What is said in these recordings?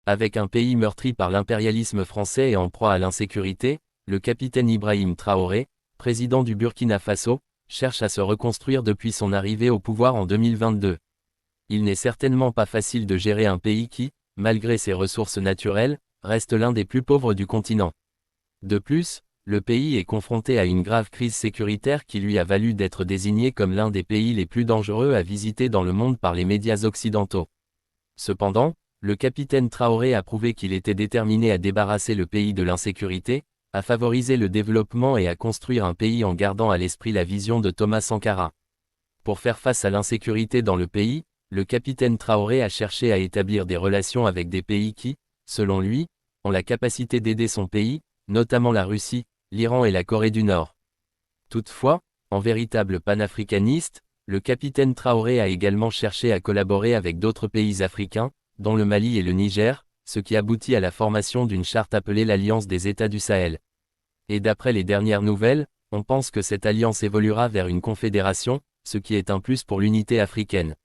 Avec un pays meurtri par l'impérialisme français et en proie à l'insécurité, le capitaine Ibrahim Traoré, président du Burkina Faso, cherche à se reconstruire depuis son arrivée au pouvoir en 2022. Il n'est certainement pas facile de gérer un pays qui, malgré ses ressources naturelles, reste l'un des plus pauvres du continent. De plus, le pays est confronté à une grave crise sécuritaire qui lui a valu d'être désigné comme l'un des pays les plus dangereux à visiter dans le monde par les médias occidentaux. Cependant, le capitaine Traoré a prouvé qu'il était déterminé à débarrasser le pays de l'insécurité, à favoriser le développement et à construire un pays en gardant à l'esprit la vision de Thomas Sankara. Pour faire face à l'insécurité dans le pays, le capitaine Traoré a cherché à établir des relations avec des pays qui, selon lui, ont la capacité d'aider son pays, notamment la Russie, l'Iran et la Corée du Nord. Toutefois, en véritable panafricaniste, le capitaine Traoré a également cherché à collaborer avec d'autres pays africains, dont le Mali et le Niger, ce qui aboutit à la formation d'une charte appelée l'Alliance des États du Sahel. Et d'après les dernières nouvelles, on pense que cette alliance évoluera vers une confédération, ce qui est un plus pour l'unité africaine.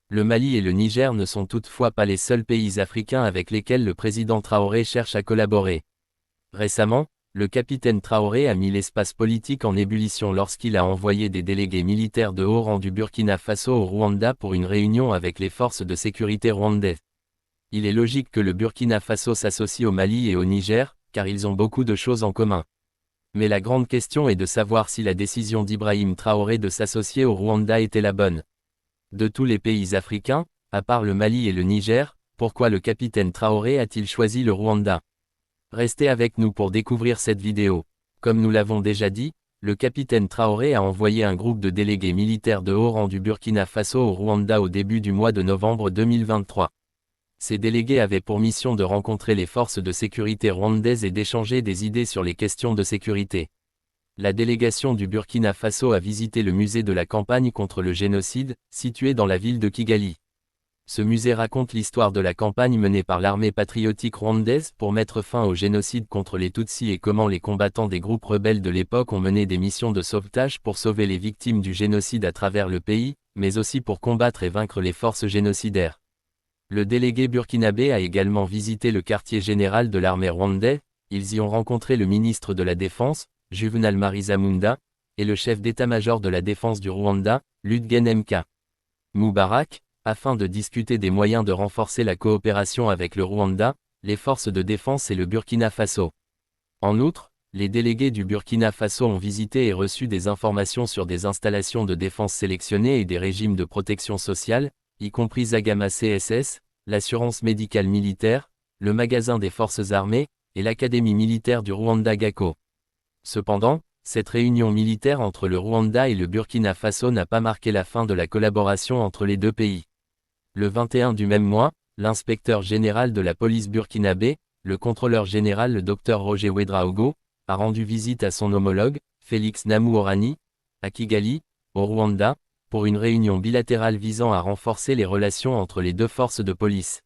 Le Mali et le Niger ne sont toutefois pas les seuls pays africains avec lesquels le président Traoré cherche à collaborer. Récemment, le capitaine Traoré a mis l'espace politique en ébullition lorsqu'il a envoyé des délégués militaires de haut rang du Burkina Faso au Rwanda pour une réunion avec les forces de sécurité rwandaises. Il est logique que le Burkina Faso s'associe au Mali et au Niger, car ils ont beaucoup de choses en commun. Mais la grande question est de savoir si la décision d'Ibrahim Traoré de s'associer au Rwanda était la bonne. De tous les pays africains, à part le Mali et le Niger, pourquoi le capitaine Traoré a-t-il choisi le Rwanda? Restez avec nous pour découvrir cette vidéo. Comme nous l'avons déjà dit, le capitaine Traoré a envoyé un groupe de délégués militaires de haut rang du Burkina Faso au Rwanda au début du mois de novembre 2023. Ces délégués avaient pour mission de rencontrer les forces de sécurité rwandaises et d'échanger des idées sur les questions de sécurité. La délégation du Burkina Faso a visité le musée de la campagne contre le génocide, situé dans la ville de Kigali. Ce musée raconte l'histoire de la campagne menée par l'armée patriotique rwandaise pour mettre fin au génocide contre les Tutsis et comment les combattants des groupes rebelles de l'époque ont mené des missions de sauvetage pour sauver les victimes du génocide à travers le pays, mais aussi pour combattre et vaincre les forces génocidaires. Le délégué burkinabé a également visité le quartier général de l'armée rwandaise, ils y ont rencontré le ministre de la Défense, Juvenal Marizamunda, et le chef d'état-major de la défense du Rwanda, Ludgen Moubarak, afin de discuter des moyens de renforcer la coopération avec le Rwanda, les forces de défense et le Burkina Faso. En outre, les délégués du Burkina Faso ont visité et reçu des informations sur des installations de défense sélectionnées et des régimes de protection sociale, y compris Zagama CSS, l'assurance médicale militaire, le magasin des forces armées, et l'académie militaire du Rwanda Gako. Cependant, cette réunion militaire entre le Rwanda et le Burkina Faso n'a pas marqué la fin de la collaboration entre les deux pays. Le 21 du même mois, l'inspecteur général de la police burkinabé, le contrôleur général le Dr Roger Ouedraogo, a rendu visite à son homologue, Félix Namu-Orani, à Kigali, au Rwanda, pour une réunion bilatérale visant à renforcer les relations entre les deux forces de police.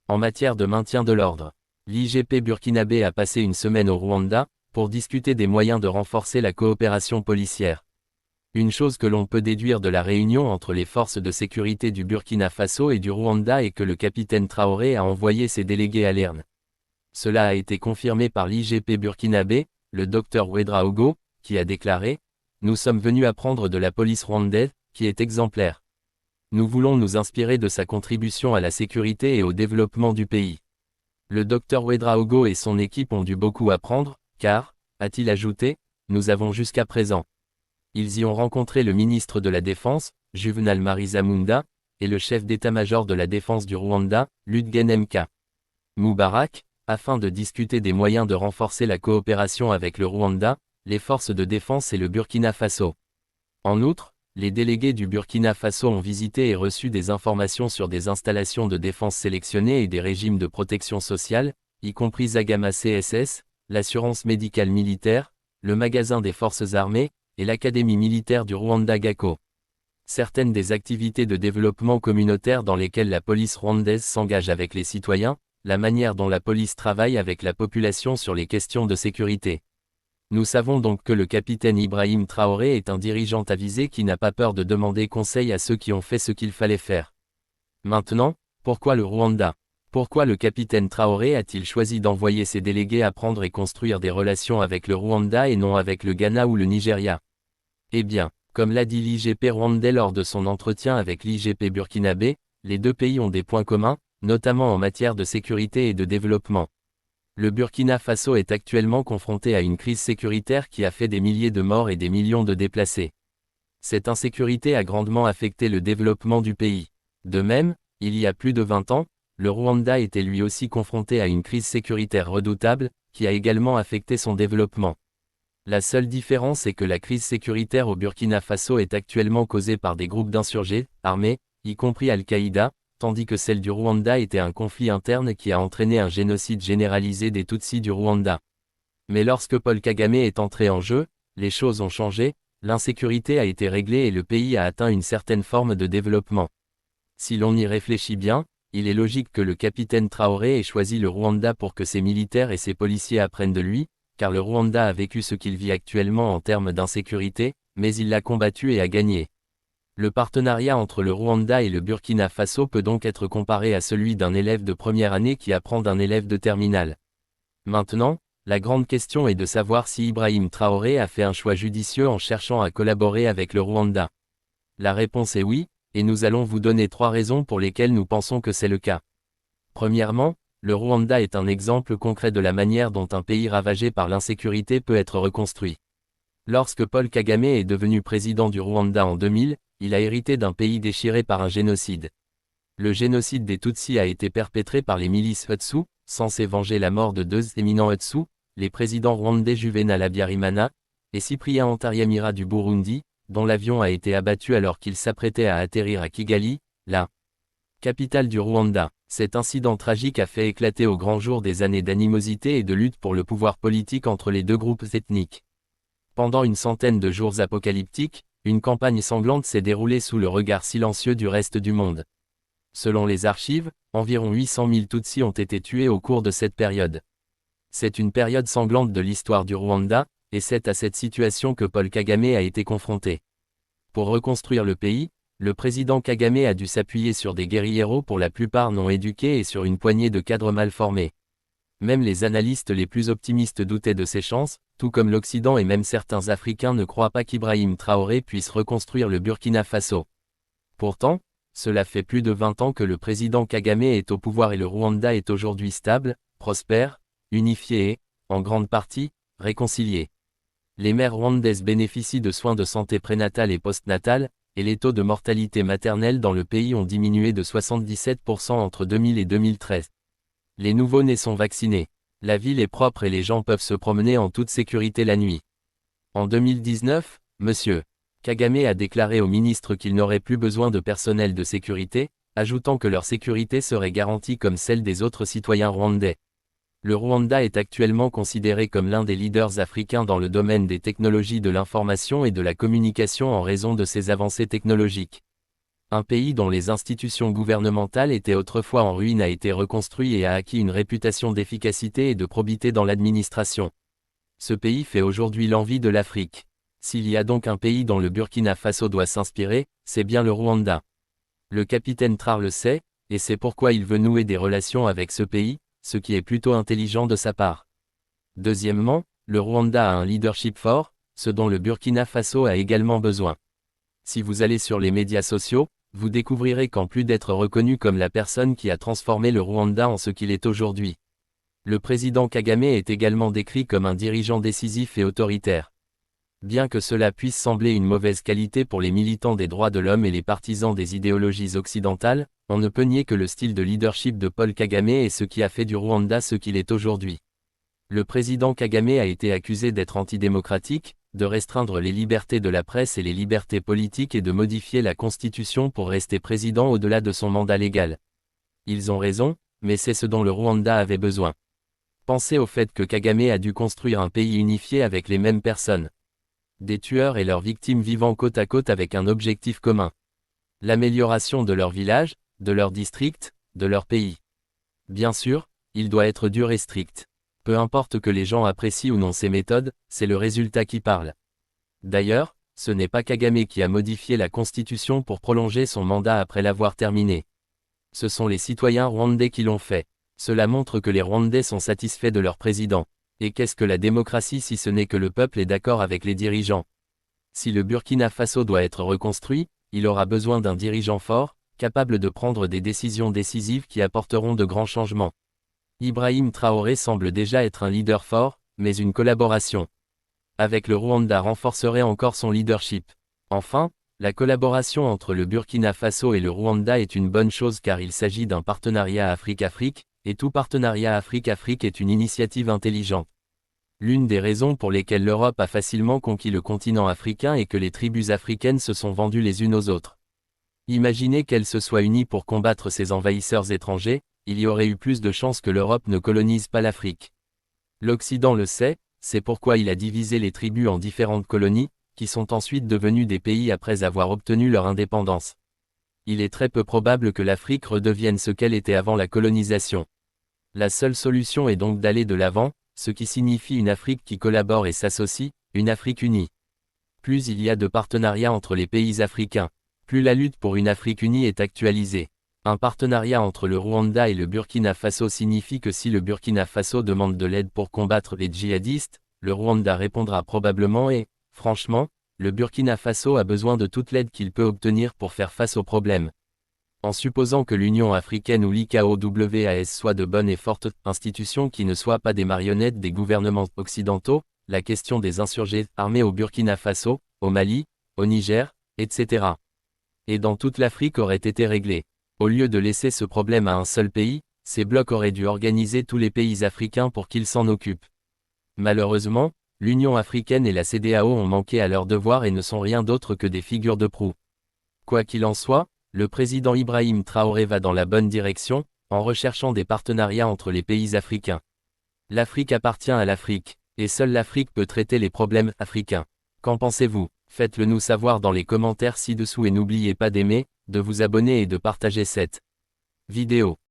En matière de maintien de l'ordre, l'IGP burkinabé a passé une semaine au Rwanda, pour discuter des moyens de renforcer la coopération policière. Une chose que l'on peut déduire de la réunion entre les forces de sécurité du Burkina Faso et du Rwanda est que le capitaine Traoré a envoyé ses délégués à Lerne. Cela a été confirmé par l'IGP burkinabé, le Dr Ouedraogo, qui a déclaré « Nous sommes venus apprendre de la police rwandaise, qui est exemplaire. Nous voulons nous inspirer de sa contribution à la sécurité et au développement du pays. » Le Dr Ouedraogo et son équipe ont dû beaucoup apprendre, car, a-t-il ajouté, nous avons jusqu'à présent. Ils y ont rencontré le ministre de la Défense, Juvenal Marizamunda, et le chef d'état-major de la défense du Rwanda, Ludgen Moubarak, afin de discuter des moyens de renforcer la coopération avec le Rwanda, les forces de défense et le Burkina Faso. En outre, les délégués du Burkina Faso ont visité et reçu des informations sur des installations de défense sélectionnées et des régimes de protection sociale, y compris Zagama CSS, l'assurance médicale militaire, le magasin des forces armées, et l'académie militaire du Rwanda Gako. Certaines des activités de développement communautaire dans lesquelles la police rwandaise s'engage avec les citoyens, la manière dont la police travaille avec la population sur les questions de sécurité. Nous savons donc que le capitaine Ibrahim Traoré est un dirigeant avisé qui n'a pas peur de demander conseil à ceux qui ont fait ce qu'il fallait faire. Maintenant, pourquoi le Rwanda? Pourquoi le capitaine Traoré a-t-il choisi d'envoyer ses délégués apprendre et construire des relations avec le Rwanda et non avec le Ghana ou le Nigeria? Eh bien, comme l'a dit l'IGP rwandais lors de son entretien avec l'IGP burkinabé, les deux pays ont des points communs, notamment en matière de sécurité et de développement. Le Burkina Faso est actuellement confronté à une crise sécuritaire qui a fait des milliers de morts et des millions de déplacés. Cette insécurité a grandement affecté le développement du pays. De même, il y a plus de 20 ans, le Rwanda était lui aussi confronté à une crise sécuritaire redoutable, qui a également affecté son développement. La seule différence est que la crise sécuritaire au Burkina Faso est actuellement causée par des groupes d'insurgés, armés, y compris Al-Qaïda, tandis que celle du Rwanda était un conflit interne qui a entraîné un génocide généralisé des Tutsis du Rwanda. Mais lorsque Paul Kagame est entré en jeu, les choses ont changé, l'insécurité a été réglée et le pays a atteint une certaine forme de développement. Si l'on y réfléchit bien, il est logique que le capitaine Traoré ait choisi le Rwanda pour que ses militaires et ses policiers apprennent de lui, car le Rwanda a vécu ce qu'il vit actuellement en termes d'insécurité, mais il l'a combattu et a gagné. Le partenariat entre le Rwanda et le Burkina Faso peut donc être comparé à celui d'un élève de première année qui apprend d'un élève de terminale. Maintenant, la grande question est de savoir si Ibrahim Traoré a fait un choix judicieux en cherchant à collaborer avec le Rwanda. La réponse est oui, et nous allons vous donner 3 raisons pour lesquelles nous pensons que c'est le cas. Premièrement, le Rwanda est un exemple concret de la manière dont un pays ravagé par l'insécurité peut être reconstruit. Lorsque Paul Kagame est devenu président du Rwanda en 2000, il a hérité d'un pays déchiré par un génocide. Le génocide des Tutsis a été perpétré par les milices Hutsu, censées venger la mort de 2 éminents Hutsu, les présidents rwandais Juvenal Habyarimana et Cyprien Ntaryamira du Burundi, dont l'avion a été abattu alors qu'il s'apprêtait à atterrir à Kigali, la capitale du Rwanda. Cet incident tragique a fait éclater au grand jour des années d'animosité et de lutte pour le pouvoir politique entre les deux groupes ethniques. Pendant une centaine de jours apocalyptiques, une campagne sanglante s'est déroulée sous le regard silencieux du reste du monde. Selon les archives, environ 800 000 Tutsis ont été tués au cours de cette période. C'est une période sanglante de l'histoire du Rwanda, et c'est à cette situation que Paul Kagame a été confronté. Pour reconstruire le pays, le président Kagame a dû s'appuyer sur des guérilleros pour la plupart non éduqués et sur une poignée de cadres mal formés. Même les analystes les plus optimistes doutaient de ses chances, tout comme l'Occident et même certains Africains ne croient pas qu'Ibrahim Traoré puisse reconstruire le Burkina Faso. Pourtant, cela fait plus de 20 ans que le président Kagame est au pouvoir et le Rwanda est aujourd'hui stable, prospère, unifié et, en grande partie, réconcilié. Les mères rwandaises bénéficient de soins de santé prénatale et postnatale, et les taux de mortalité maternelle dans le pays ont diminué de 77% entre 2000 et 2013. Les nouveau-nés sont vaccinés. La ville est propre et les gens peuvent se promener en toute sécurité la nuit. En 2019, M. Kagame a déclaré au ministre qu'il n'aurait plus besoin de personnel de sécurité, ajoutant que leur sécurité serait garantie comme celle des autres citoyens rwandais. Le Rwanda est actuellement considéré comme l'un des leaders africains dans le domaine des technologies de l'information et de la communication en raison de ses avancées technologiques. Un pays dont les institutions gouvernementales étaient autrefois en ruine a été reconstruit et a acquis une réputation d'efficacité et de probité dans l'administration. Ce pays fait aujourd'hui l'envie de l'Afrique. S'il y a donc un pays dont le Burkina Faso doit s'inspirer, c'est bien le Rwanda. Le capitaine Traoré le sait, et c'est pourquoi il veut nouer des relations avec ce pays, ce qui est plutôt intelligent de sa part. Deuxièmement, le Rwanda a un leadership fort, ce dont le Burkina Faso a également besoin. Si vous allez sur les médias sociaux, vous découvrirez qu'en plus d'être reconnu comme la personne qui a transformé le Rwanda en ce qu'il est aujourd'hui, le président Kagame est également décrit comme un dirigeant décisif et autoritaire. Bien que cela puisse sembler une mauvaise qualité pour les militants des droits de l'homme et les partisans des idéologies occidentales, on ne peut nier que le style de leadership de Paul Kagame est ce qui a fait du Rwanda ce qu'il est aujourd'hui. Le président Kagame a été accusé d'être antidémocratique, de restreindre les libertés de la presse et les libertés politiques et de modifier la constitution pour rester président au-delà de son mandat légal. Ils ont raison, mais c'est ce dont le Rwanda avait besoin. Pensez au fait que Kagame a dû construire un pays unifié avec les mêmes personnes. Des tueurs et leurs victimes vivant côte à côte avec un objectif commun. L'amélioration de leur village, de leur district, de leur pays. Bien sûr, il doit être dur et strict. Peu importe que les gens apprécient ou non ces méthodes, c'est le résultat qui parle. D'ailleurs, ce n'est pas Kagame qui a modifié la constitution pour prolonger son mandat après l'avoir terminé. Ce sont les citoyens rwandais qui l'ont fait. Cela montre que les Rwandais sont satisfaits de leur président. Et qu'est-ce que la démocratie si ce n'est que le peuple est d'accord avec les dirigeants? Si le Burkina Faso doit être reconstruit, il aura besoin d'un dirigeant fort, capable de prendre des décisions décisives qui apporteront de grands changements. Ibrahim Traoré semble déjà être un leader fort, mais une collaboration avec le Rwanda renforcerait encore son leadership. Enfin, la collaboration entre le Burkina Faso et le Rwanda est une bonne chose car il s'agit d'un partenariat Afrique-Afrique, et tout partenariat Afrique-Afrique est une initiative intelligente. L'une des raisons pour lesquelles l'Europe a facilement conquis le continent africain est que les tribus africaines se sont vendues les unes aux autres. Imaginez qu'elles se soient unies pour combattre ces envahisseurs étrangers, il y aurait eu plus de chances que l'Europe ne colonise pas l'Afrique. L'Occident le sait, c'est pourquoi il a divisé les tribus en différentes colonies, qui sont ensuite devenues des pays après avoir obtenu leur indépendance. Il est très peu probable que l'Afrique redevienne ce qu'elle était avant la colonisation. La seule solution est donc d'aller de l'avant, ce qui signifie une Afrique qui collabore et s'associe, une Afrique unie. Plus il y a de partenariats entre les pays africains, plus la lutte pour une Afrique unie est actualisée. Un partenariat entre le Rwanda et le Burkina Faso signifie que si le Burkina Faso demande de l'aide pour combattre les djihadistes, le Rwanda répondra probablement et, franchement, le Burkina Faso a besoin de toute l'aide qu'il peut obtenir pour faire face aux problèmes. En supposant que l'Union africaine ou l'ICAOWAS soient de bonnes et fortes institutions qui ne soient pas des marionnettes des gouvernements occidentaux, la question des insurgés armés au Burkina Faso, au Mali, au Niger, etc. et dans toute l'Afrique aurait été réglée. Au lieu de laisser ce problème à un seul pays, ces blocs auraient dû organiser tous les pays africains pour qu'ils s'en occupent. Malheureusement, l'Union africaine et la CEDEAO ont manqué à leur devoir et ne sont rien d'autre que des figures de proue. Quoi qu'il en soit, le président Ibrahim Traoré va dans la bonne direction, en recherchant des partenariats entre les pays africains. L'Afrique appartient à l'Afrique, et seule l'Afrique peut traiter les problèmes africains. Qu'en pensez-vous? Faites-le nous savoir dans les commentaires ci-dessous et n'oubliez pas d'aimer, de vous abonner et de partager cette vidéo.